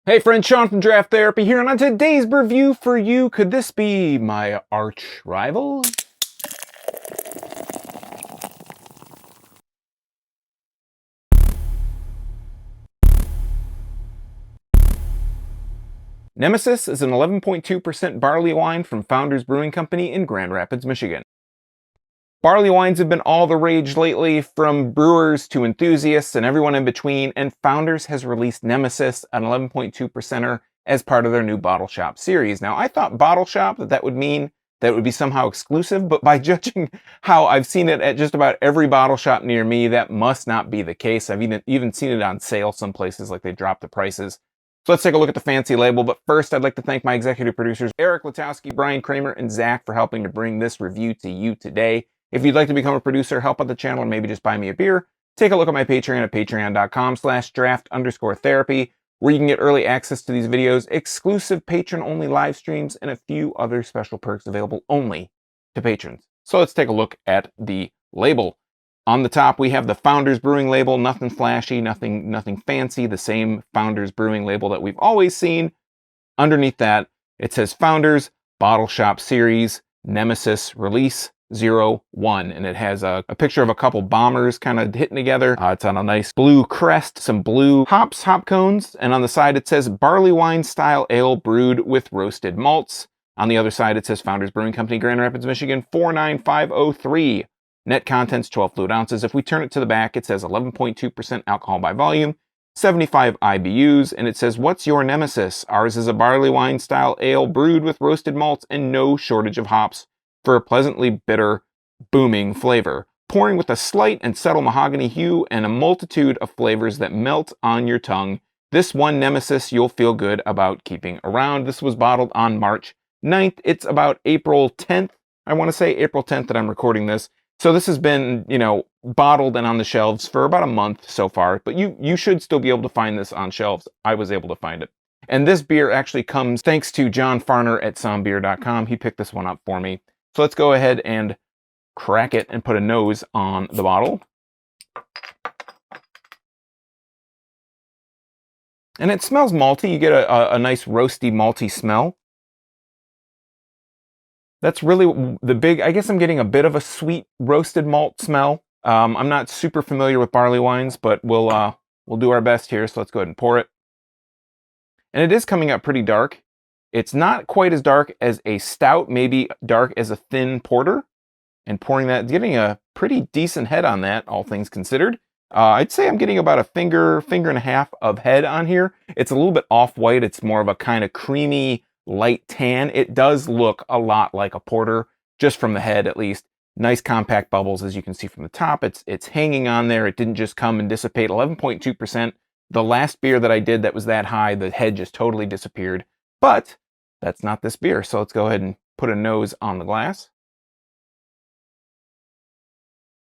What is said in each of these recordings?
Hey friends, Sean from Draft Therapy here, and on today's review for you, could this be my arch rival? Nemesis is an 11.2% barley wine from Founders Brewing Company in Grand Rapids, Michigan. Barley wines have been all the rage lately, from brewers to enthusiasts and everyone in between, and Founders has released Nemesis, an 11.2%er, as part of their new Bottle Shop series. Now, I thought Bottle Shop, that would mean that it would be somehow exclusive, but by judging how I've seen it at just about every bottle shop near me, that must not be the case. I've even seen it on sale some places, like they dropped the prices. So let's take a look at the fancy label, but first I'd like to thank my executive producers, Eric Latowski, Brian Kramer, and Zach for helping to bring this review to you today. If you'd like to become a producer, help out the channel, or maybe just buy me a beer, take a look at my Patreon at patreon.com/draft_therapy, where you can get early access to these videos, exclusive patron-only live streams, and a few other special perks available only to patrons. So let's take a look at the label. On the top, we have the Founders Brewing label, nothing flashy, nothing fancy, the same Founders Brewing label that we've always seen. Underneath that, it says Founders Bottle Shop Series Nemesis Release 01, and it has a picture of a couple bombers kind of hitting together. It's on a nice blue crest, some blue hop cones, and on the side it says Barleywine Style Ale brewed with roasted malts. On the other side it says Founders Brewing Company, Grand Rapids, Michigan, 49503. Net contents 12 fluid ounces. If we turn it to the back, it says 11.2% alcohol by volume, 75 IBUs, and it says, "What's your Nemesis? Ours is a Barleywine Style Ale brewed with roasted malts and no shortage of hops for a pleasantly bitter, booming flavor, pouring with a slight and subtle mahogany hue and a multitude of flavors that melt on your tongue. This one Nemesis you'll feel good about keeping around." This was bottled on March 9th. It's about April 10th. I want to say April 10th that I'm recording this. So this has been, bottled and on the shelves for about a month so far, but you should still be able to find this on shelves. I was able to find it. And this beer actually comes thanks to John Farner at sombeer.com. He picked this one up for me. So let's go ahead and crack it and put a nose on the bottle. And it smells malty. You get a nice roasty, malty smell. That's really the big, I guess I'm getting a bit of a sweet roasted malt smell. I'm not super familiar with barley wines, but we'll do our best here. So let's go ahead and pour it. And it is coming up pretty dark. It's not quite as dark as a stout, maybe dark as a thin porter. And pouring that, getting a pretty decent head on that, all things considered. I'd say I'm getting about a finger and a half of head on here. It's a little bit off-white. It's more of a kind of creamy, light tan. It does look a lot like a porter, just from the head at least. Nice compact bubbles, as you can see from the top. It's hanging on there. It didn't just come and dissipate. 11.2%. The last beer that I did that was that high, the head just totally disappeared. But that's not this beer. So let's go ahead and put a nose on the glass.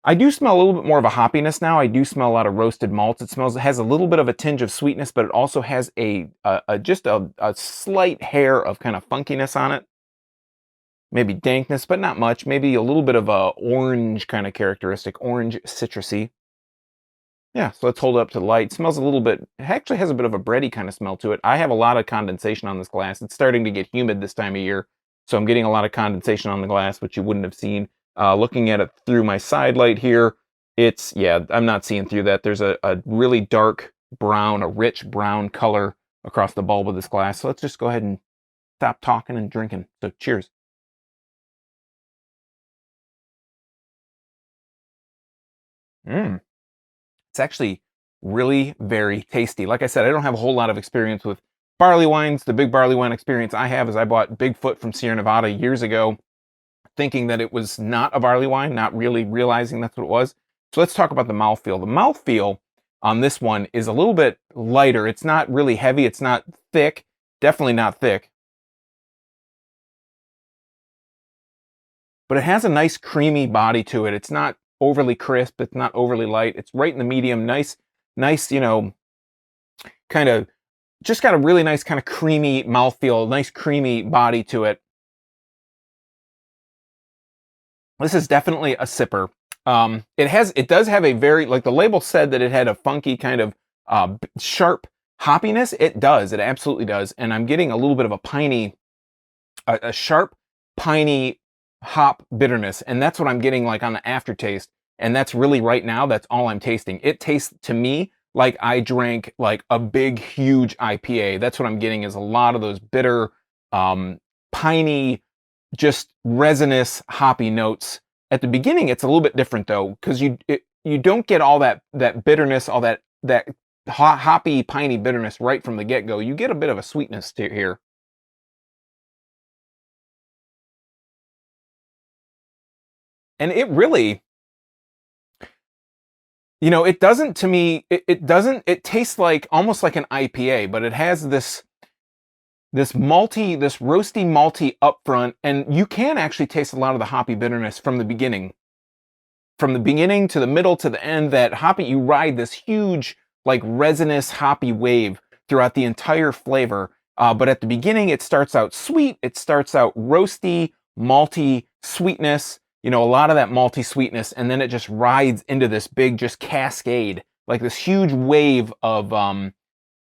I do smell a little bit more of a hoppiness now. I do smell a lot of roasted malts. It has a little bit of a tinge of sweetness, but it also has just a slight hair of kind of funkiness on it. Maybe dankness, but not much. Maybe a little bit of a orange kind of characteristic, orange citrusy. Yeah, so let's hold it up to the light. It smells a little bit, it actually has a bit of a bready kind of smell to it. I have a lot of condensation on this glass. It's starting to get humid this time of year, so I'm getting a lot of condensation on the glass, which you wouldn't have seen. Looking at it through my side light here, I'm not seeing through that. There's a really dark brown, a rich brown color across the bulb of this glass. So let's just go ahead and stop talking and drinking. So cheers. It's actually really very tasty. Like I said, I don't have a whole lot of experience with barley wines. The big barley wine experience I have is I bought Bigfoot from Sierra Nevada years ago, thinking that it was not a barley wine, not really realizing that's what it was. So let's talk about the mouthfeel. The mouthfeel on this one is a little bit lighter. It's not really heavy. It's not thick. Definitely not thick. But it has a nice creamy body to it. It's not overly crisp. It's not overly light. It's right in the medium. Nice, kind of, just got a really nice kind of creamy mouthfeel, nice creamy body to it. This is definitely a sipper. It does have a very, like the label said that it had a funky kind of sharp hoppiness, it does. It absolutely does. And I'm getting a little bit of a piney, a sharp, piney hop bitterness. And that's what I'm getting like on the aftertaste. And that's really right now, that's all I'm tasting. It tastes to me like I drank like a big, huge IPA. That's what I'm getting, is a lot of those bitter, piney, just resinous, hoppy notes. At the beginning, it's a little bit different though, because you don't get all that bitterness, all that hoppy, piney bitterness right from the get-go. You get a bit of a sweetness to here. And it really, you know, it doesn't, to me, it tastes like almost like an IPA, but it has this malty, this roasty malty up front, and you can actually taste a lot of the hoppy bitterness from the beginning. From the beginning to the middle to the end, that hoppy, you ride this huge, like resinous hoppy wave throughout the entire flavor. But at the beginning, it starts out sweet, it starts out roasty, malty sweetness, you know, a lot of that malty sweetness, and then it just rides into this big just cascade, like this huge wave of,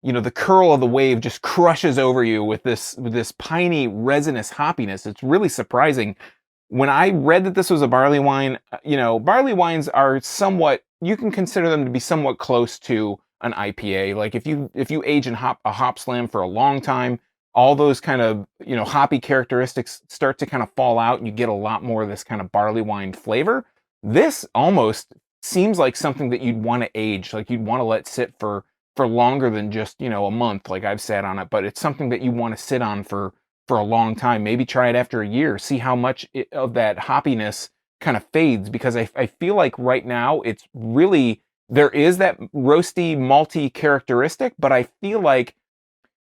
you know, the curl of the wave just crushes over you with this piney resinous hoppiness. It's really surprising. When I read that this was a barley wine, you know, barley wines are somewhat, you can consider them to be somewhat close to an IPA. Like if you age in a hop slam for a long time, all those kind of, you know, hoppy characteristics start to kind of fall out, and you get a lot more of this kind of barley wine flavor. This almost seems like something that you'd want to age, like you'd want to let sit for longer than just, you know, a month, like I've sat on it. But it's something that you want to sit on for a long time. Maybe try it after a year, see how much of that hoppiness kind of fades, because I feel like right now it's really, there is that roasty, malty characteristic, but I feel like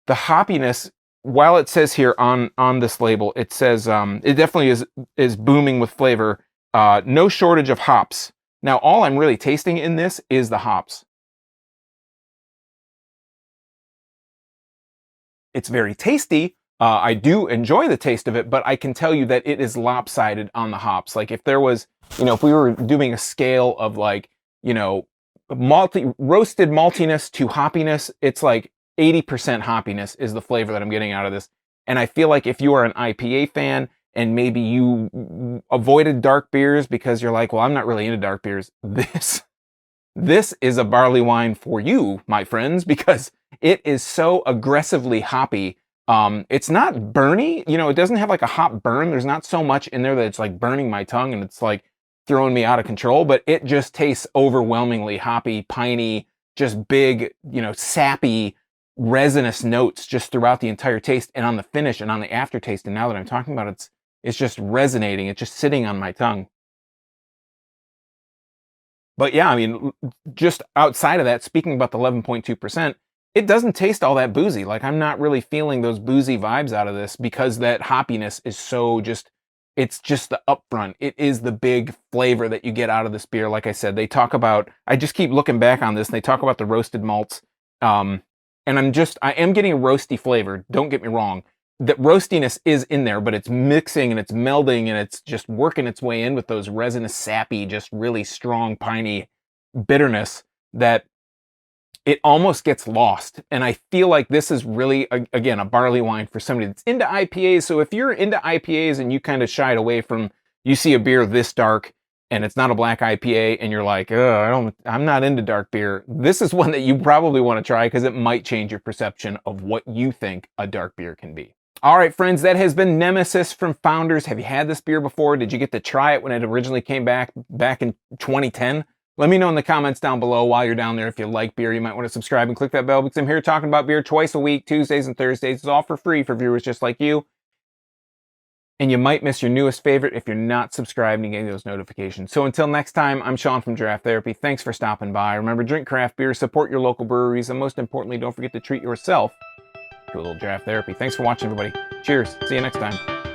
the hoppiness, while it says here on this label, it says it definitely is booming with flavor. No shortage of hops. Now, all I'm really tasting in this is the hops. It's very tasty. I do enjoy the taste of it, but I can tell you that it is lopsided on the hops. Like if there was, you know, if we were doing a scale of like, you know, roasted maltiness to hoppiness, it's like 80% hoppiness is the flavor that I'm getting out of this. And I feel like if you are an IPA fan and maybe you avoided dark beers because you're like, well, I'm not really into dark beers, this is a barley wine for you, my friends, because it is so aggressively hoppy. It's not burny, you know, it doesn't have like a hop burn. There's not so much in there that it's like burning my tongue and it's like throwing me out of control, but it just tastes overwhelmingly hoppy, piney, just big, you know, sappy, resinous notes just throughout the entire taste, and on the finish and on the aftertaste. And now that I'm talking about it, it's just resonating. It's just sitting on my tongue. But yeah, I mean, just outside of that, speaking about the 11.2%, it doesn't taste all that boozy. Like I'm not really feeling those boozy vibes out of this, because that hoppiness is so just, it's just the upfront. It is the big flavor that you get out of this beer. Like I said, they talk about, I just keep looking back on this, and they talk about the roasted malts. And I am getting a roasty flavor. Don't get me wrong. That roastiness is in there, but it's mixing and it's melding and it's just working its way in with those resinous, sappy, just really strong, piney bitterness that it almost gets lost. And I feel like this is really, again, a barley wine for somebody that's into IPAs. So if you're into IPAs and you kind of shied away from, you see a beer this dark and it's not a black IPA and you're like, I'm not into dark beer, this is one that you probably want to try, because it might change your perception of what you think a dark beer can be. All right, friends, that has been Nemesis from Founders. Have you had this beer before? Did you get to try it when it originally came back in 2010? Let me know in the comments down below while you're down there. If you like beer, you might want to subscribe and click that bell, because I'm here talking about beer twice a week, Tuesdays and Thursdays. It's all for free for viewers just like you. And you might miss your newest favorite if you're not subscribed and getting those notifications. So until next time, I'm Sean from Draft Therapy. Thanks for stopping by. Remember, drink craft beer, support your local breweries, and most importantly, don't forget to treat yourself to a little draft therapy. Thanks for watching, everybody. Cheers. See you next time.